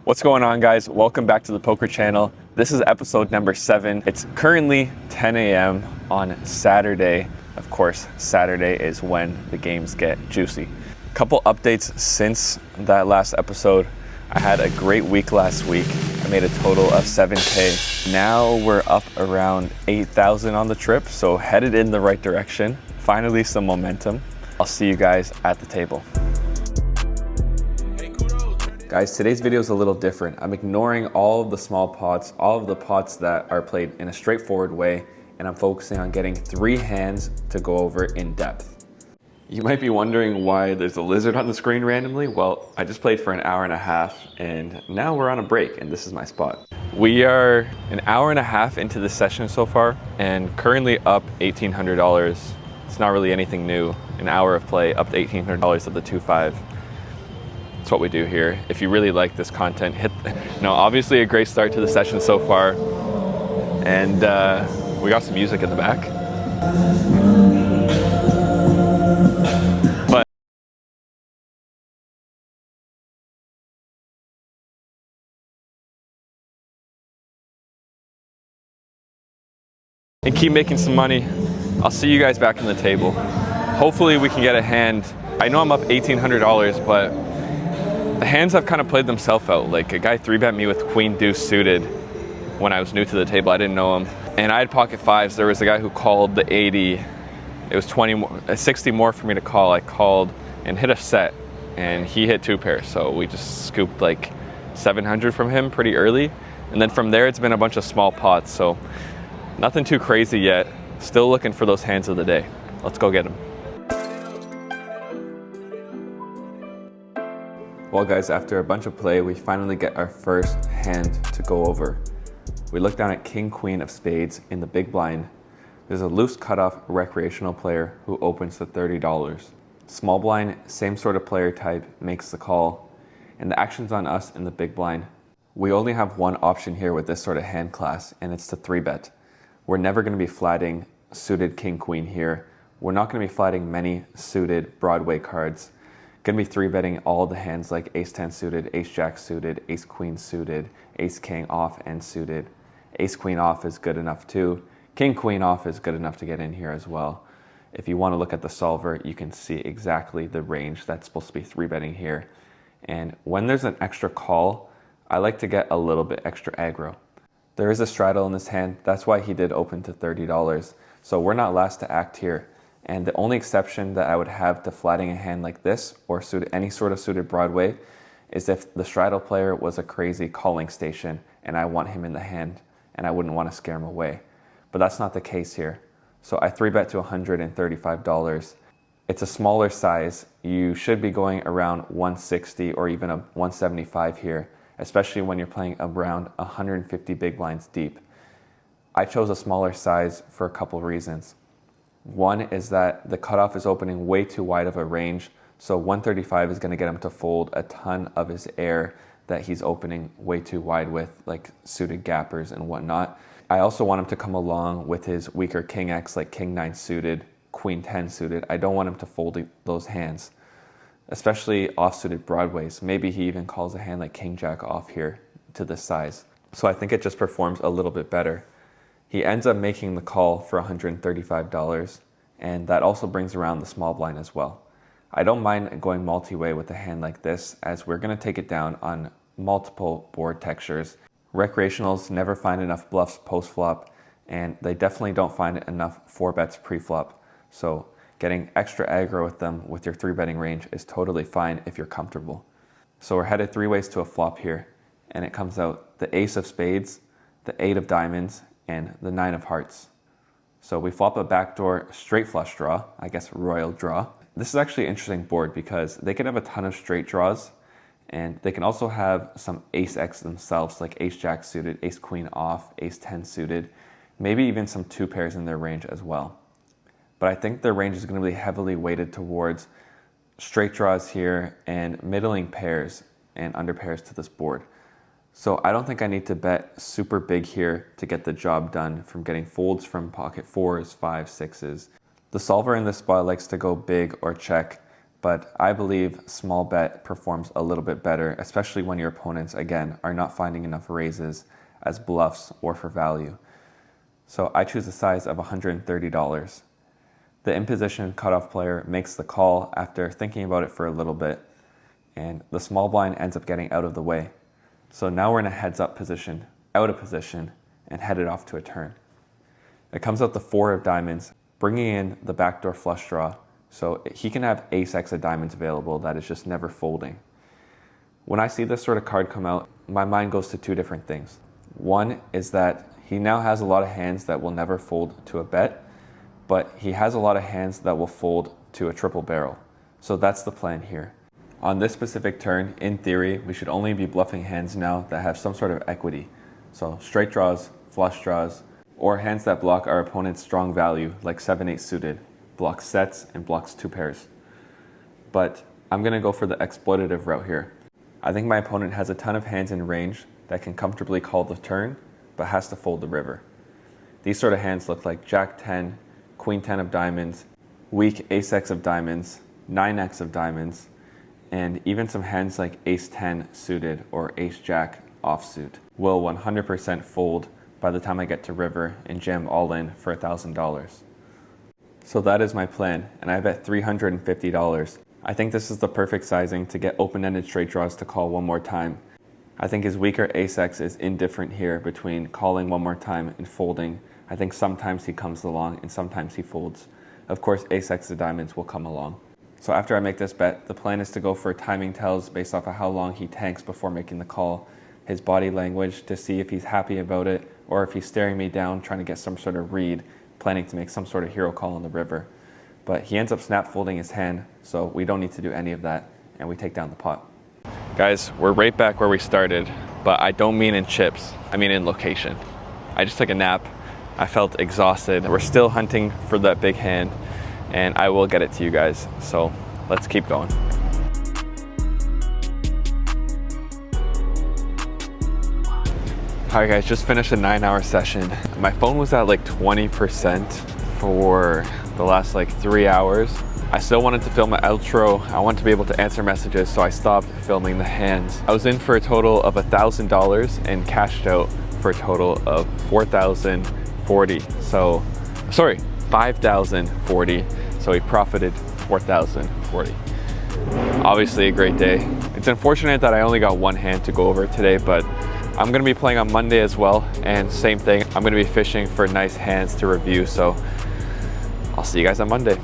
What's going on, guys? Welcome back to the Poker Channel. This is episode number 7. It's currently 10 a.m. on Saturday. Of course, Saturday is when the games get juicy. Couple updates since that last episode. I had a great week last week. I made a total of 7K. Now we're up around 8,000 on the trip, so headed in the right direction. Finally some momentum. I'll see you guys at the table. Guys, today's video is a little different. I'm ignoring all of the small pots, all of the pots that are played in a straightforward way, and I'm focusing on getting 3 hands to go over in depth. You might be wondering why there's a lizard on the screen randomly. Well, I just played for an hour and a half, and now we're on a break, and this is my spot. We are an hour and a half into the session so far, and currently up $1,800. It's not really anything new. An hour of play, up to $1,800 of the 2.5. That's what we do here. If you really like this content, obviously a great start to the session so far. And we got some music in the back. But and keep making some money. I'll see you guys back on the table. Hopefully we can get a hand. I know I'm up $1,800, but the hands have kind of played themselves out. Like a guy 3-bet me with queen deuce suited when I was new to the table. I didn't know him. And I had pocket fives. There was a guy who called the 80. It was 60 more for me to call. I called and hit a set, and he hit 2 pairs. So we just scooped like 700 from him pretty early. And then from there, it's been a bunch of small pots. So nothing too crazy yet. Still looking for those hands of the day. Let's go get them. Well guys, after a bunch of play, we finally get our first hand to go over. We look down at King Queen of spades in the big blind. There's a loose cutoff recreational player who opens to $30. Small blind, same sort of player type, makes the call. And the action's on us in the big blind. We only have one option here with this sort of hand class, and it's to 3-bet. We're never going to be flatting suited King Queen here. We're not going to be flatting many suited Broadway cards. Going to be 3-betting all the hands like Ace-10 suited, Ace-Jack suited, Ace-Queen suited, Ace-King off and suited. Ace-Queen off is good enough too. King-Queen off is good enough to get in here as well. If you want to look at the solver, you can see exactly the range that's supposed to be 3-betting here. And when there's an extra call, I like to get a little bit extra aggro. There is a straddle in this hand. That's why he did open to $30. So we're not last to act here. And the only exception that I would have to flatting a hand like this or any sort of suited Broadway is if the straddle player was a crazy calling station and I want him in the hand and I wouldn't want to scare him away. But that's not the case here. So I 3-bet to $135. It's a smaller size. You should be going around 160 or even a 175 here, especially when you're playing around 150 big blinds deep. I chose a smaller size for a couple reasons. One is that the cutoff is opening way too wide of a range, so 135 is going to get him to fold a ton of his air that he's opening way too wide with, like suited gappers and whatnot. I also want him to come along with his weaker King X, like King 9 suited, Queen 10 suited. I don't want him to fold those hands, especially offsuited Broadways. Maybe he even calls a hand like King Jack off here to this size. So I think it just performs a little bit better. He ends up making the call for $135, and that also brings around the small blind as well. I don't mind going multi-way with a hand like this, as we're going to take it down on multiple board textures. Recreationals never find enough bluffs post-flop, and they definitely don't find enough 4-bets pre-flop. So getting extra aggro with them with your 3-betting range is totally fine if you're comfortable. So we're headed 3 ways to a flop here, and it comes out the Ace of Spades, the 8 of Diamonds, and the 9 of Hearts. So we flop a backdoor straight flush draw, I guess royal draw. This is actually an interesting board because they can have a ton of straight draws, and they can also have some Ace X themselves, like Ace Jack suited, Ace Queen off, Ace 10 suited, maybe even some 2 pairs in their range as well. But I think their range is going to be heavily weighted towards straight draws here and middling pairs and under pairs to this board. So I don't think I need to bet super big here to get the job done from getting folds from pocket 4s, 5s, 6s. The solver in this spot likes to go big or check, but I believe small bet performs a little bit better, especially when your opponents, again, are not finding enough raises as bluffs or for value. So I choose a size of $130. The in-position cutoff player makes the call after thinking about it for a little bit, and the small blind ends up getting out of the way. So now we're in a heads-up position, out of position, and headed off to a turn. It comes out the 4 of diamonds, bringing in the backdoor flush draw, so he can have ace-x of diamonds available that is just never folding. When I see this sort of card come out, my mind goes to 2 different things. One is that he now has a lot of hands that will never fold to a bet, but he has a lot of hands that will fold to a triple barrel. So that's the plan here. On this specific turn, in theory, we should only be bluffing hands now that have some sort of equity. So straight draws, flush draws, or hands that block our opponent's strong value, like 7-8 suited, blocks sets and blocks 2 pairs. But I'm gonna go for the exploitative route here. I think my opponent has a ton of hands in range that can comfortably call the turn, but has to fold the river. These sort of hands look like Jack 10, Queen 10 of diamonds, weak Ace-X of diamonds, 9-X of diamonds, and even some hands like Ace 10 suited or Ace Jack offsuit will 100% fold by the time I get to river and jam all in for $1,000. So that is my plan, and I bet $350. I think this is the perfect sizing to get open-ended straight draws to call one more time. I think his weaker Ace-X is indifferent here between calling one more time and folding. I think sometimes he comes along and sometimes he folds. Of course, Ace-X of diamonds will come along. So after I make this bet, the plan is to go for timing tells based off of how long he tanks before making the call, his body language to see if he's happy about it, or if he's staring me down trying to get some sort of read, planning to make some sort of hero call on the river. But he ends up snap folding his hand, so we don't need to do any of that, and we take down the pot. Guys, we're right back where we started, but I don't mean in chips, I mean in location. I just took a nap, I felt exhausted. We're still hunting for that big hand, and I will get it to you guys, so let's keep going. Alright guys, just finished a 9-hour session. My phone was at like 20% for the last like 3 hours. I still wanted to film an outro. I wanted to be able to answer messages, so I stopped filming the hands. I was in for a total of $1,000 and cashed out for a total of $4,040. So, sorry, $5,040. So he profited $4,040. Obviously a great day. It's unfortunate that I only got one hand to go over today, but I'm gonna be playing on Monday as well, and same thing, I'm gonna be fishing for nice hands to review, so I'll see you guys on Monday.